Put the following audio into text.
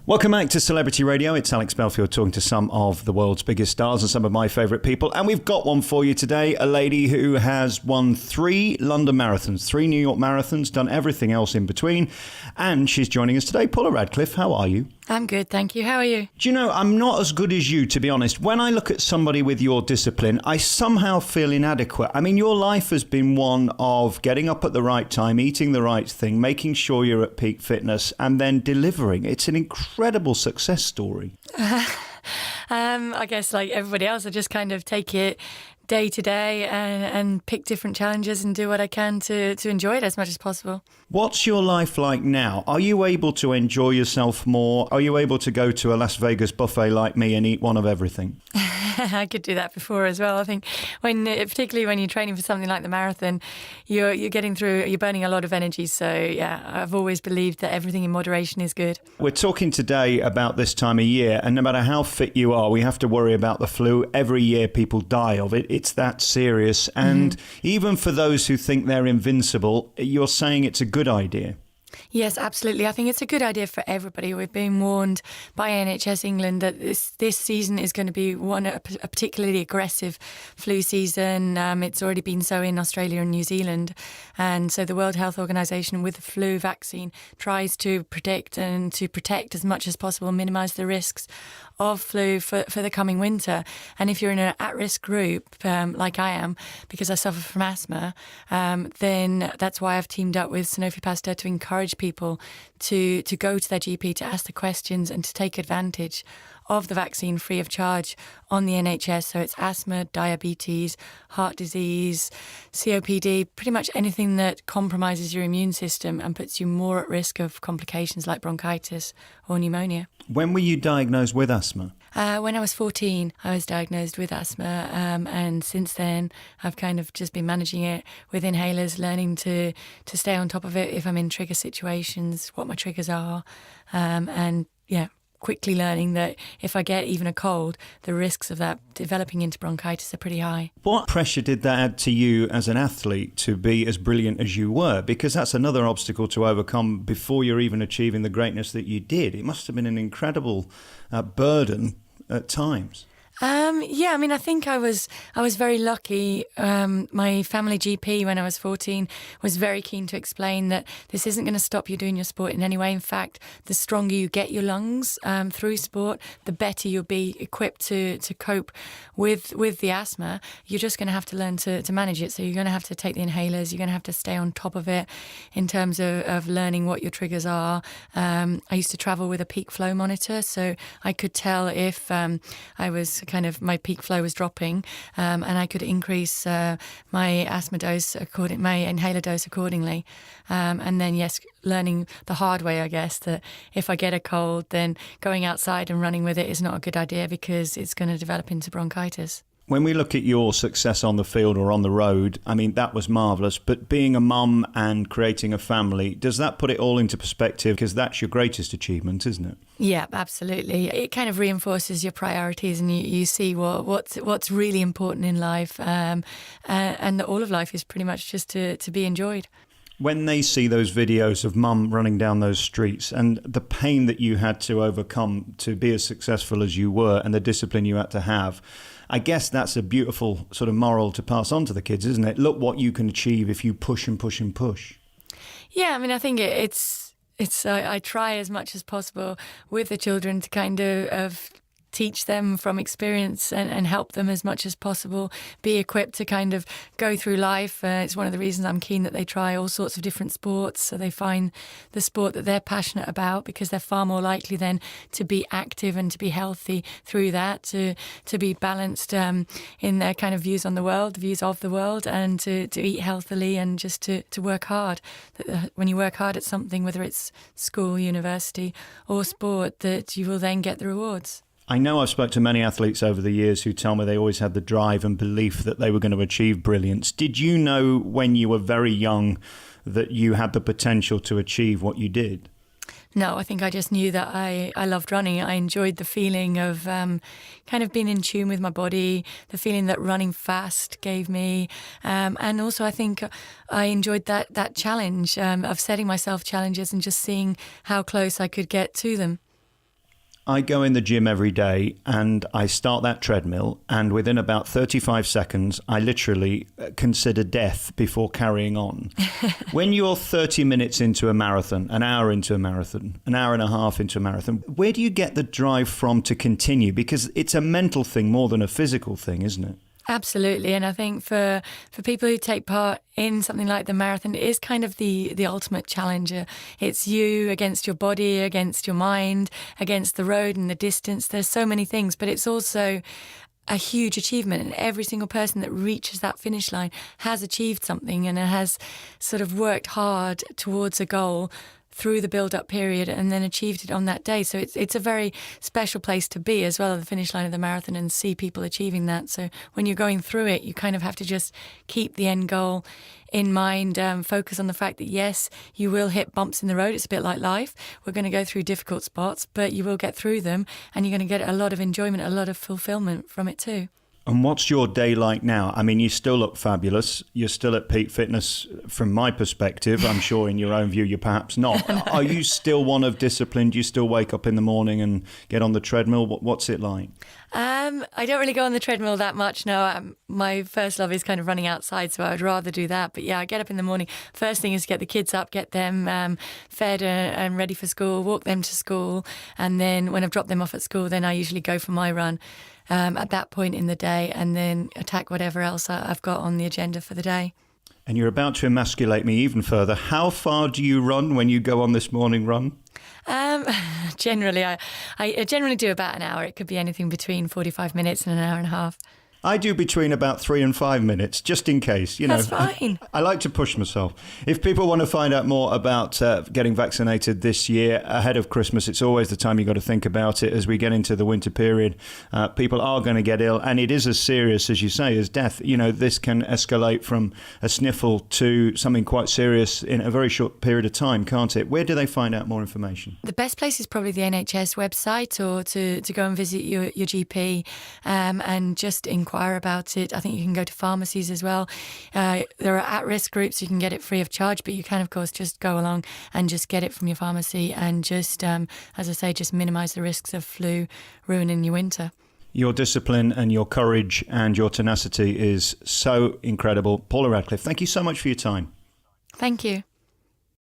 Welcome back to Celebrity Radio. It's Alex Belfield talking to some of the world's biggest stars and some of my favourite people. And we've got one for you today, a lady who has won 3 London marathons, 3 New York marathons, done everything else in between. And she's joining us today. Paula Radcliffe, how are you? I'm good, thank you. How are you? Do you know, I'm not as good as you, to be honest. When I look at somebody with your discipline, I somehow feel inadequate. I mean, your life has been one of getting up at the right time, eating the right thing, making sure you're at peak fitness, and then delivering. It's an incredible success story. I guess like everybody else, I just kind of take it day to day and pick different challenges and do what I can to enjoy it as much as possible. What's your life like now? Are you able to enjoy yourself more? Are you able to go to a Las Vegas buffet like me and eat one of everything? I could do that before as well. I think particularly when you're training for something like the marathon, you're burning a lot of energy. So yeah, I've always believed that everything in moderation is good. We're talking today about this time of year, and no matter how fit you are, we have to worry about the flu. Every year people die of it. It's that serious. And even for those who think they're invincible, you're saying it's a good idea. Yes, absolutely. I think it's a good idea for everybody. We've been warned by NHS England that this season is going to be a particularly aggressive flu season. It's already been so in Australia and New Zealand. And so the World Health Organization with the flu vaccine tries to predict and to protect as much as possible, minimize the risks of flu for the coming winter. And if you're in an at-risk group, like I am, because I suffer from asthma, then that's why I've teamed up with Sanofi Pasteur to encourage people to go to their GP to ask the questions and to take advantage of the vaccine free of charge on the NHS. So it's asthma, diabetes, heart disease, COPD, pretty much anything that compromises your immune system and puts you more at risk of complications like bronchitis or pneumonia. When were you diagnosed with asthma? When I was 14, I was diagnosed with asthma, and since then I've kind of just been managing it with inhalers, learning to stay on top of it if I'm in trigger situations, what my triggers are, and quickly learning that if I get even a cold, the risks of that developing into bronchitis are pretty high. What pressure did that add to you as an athlete to be as brilliant as you were? Because that's another obstacle to overcome before you're even achieving the greatness that you did. It must have been an incredible burden at times. I think I was very lucky. My family GP when I was 14 was very keen to explain that this isn't going to stop you doing your sport in any way. In fact, the stronger you get your lungs through sport, the better you'll be equipped to cope with the asthma. You're just going to have to learn to manage it. So you're going to have to take the inhalers. You're going to have to stay on top of it in terms of learning what your triggers are. I used to travel with a peak flow monitor, so I could tell if I was my peak flow was dropping, and I could increase my asthma dose my inhaler dose accordingly. And then, yes, learning the hard way, I guess, that if I get a cold, then going outside and running with it is not a good idea because it's going to develop into bronchitis. When we look at your success on the field or on the road, I mean, that was marvellous. But being a mum and creating a family, does that put it all into perspective? Because that's your greatest achievement, isn't it? Yeah, absolutely. It kind of reinforces your priorities and you see what's really important in life. And all of life is pretty much just to be enjoyed. When they see those videos of mum running down those streets and the pain that you had to overcome to be as successful as you were and the discipline you had to have, I guess that's a beautiful sort of moral to pass on to the kids, isn't it? Look what you can achieve if you push and push and push. Yeah, I mean, I think it's I try as much as possible with the children to kind of teach them from experience and help them as much as possible, be equipped to kind of go through life. It's one of the reasons I'm keen that they try all sorts of different sports so they find the sport that they're passionate about, because they're far more likely then to be active and to be healthy through that, to be balanced in their kind of views on the world, the views of the world, and to eat healthily and just to work hard. When you work hard at something, whether it's school, university or sport, that you will then get the rewards. I know I've spoken to many athletes over the years who tell me they always had the drive and belief that they were going to achieve brilliance. Did you know when you were very young that you had the potential to achieve what you did? No, I think I just knew that I loved running. I enjoyed the feeling of kind of being in tune with my body, the feeling that running fast gave me. And also I think I enjoyed that challenge of setting myself challenges and just seeing how close I could get to them. I go in the gym every day and I start that treadmill, and within about 35 seconds, I literally consider death before carrying on. When you're 30 minutes into a marathon, an hour into a marathon, an hour and a half into a marathon, where do you get the drive from to continue? Because it's a mental thing more than a physical thing, isn't it? Absolutely. And I think for people who take part in something like the marathon, it is kind of the ultimate challenger. It's you against your body, against your mind, against the road and the distance. There's so many things, but it's also a huge achievement. And every single person that reaches that finish line has achieved something and has sort of worked hard towards a goal through the build-up period and then achieved it on that day. So it's a very special place to be as well at the finish line of the marathon and see people achieving that. So when you're going through it, you kind of have to just keep the end goal in mind, focus on the fact that, yes, you will hit bumps in the road. It's a bit like life. We're going to go through difficult spots, but you will get through them and you're going to get a lot of enjoyment, a lot of fulfillment from it too. And what's your day like now? I mean, you still look fabulous. You're still at peak fitness from my perspective. I'm sure in your own view, you're perhaps not. Are you still one of discipline? Do you still wake up in the morning and get on the treadmill? What's it like? I don't really go on the treadmill that much now. My first love is kind of running outside, so I would rather do that. But yeah, I get up in the morning. First thing is get the kids up, get them fed and ready for school, walk them to school. And then when I've dropped them off at school, then I usually go for my run at that point in the day and then attack whatever else I've got on the agenda for the day. And you're about to emasculate me even further. How far do you run when you go on this morning run? Generally, I generally do about an hour. It could be anything between 45 minutes and an hour and a half. I do between about 3 and 5 minutes, just in case. That's fine. I like to push myself. If people want to find out more about getting vaccinated this year ahead of Christmas, it's always the time you've got to think about it as we get into the winter period. People are going to get ill, and it is as serious, as you say, as death. This can escalate from a sniffle to something quite serious in a very short period of time, can't it? Where do they find out more information? The best place is probably the NHS website or to go and visit your GP and just inquire about it. I think you can go to pharmacies as well. There are at-risk groups. You can get it free of charge, but you can, of course, just go along and just get it from your pharmacy and just, as I say, just minimise the risks of flu ruining your winter. Your discipline and your courage and your tenacity is so incredible. Paula Radcliffe, thank you so much for your time. Thank you.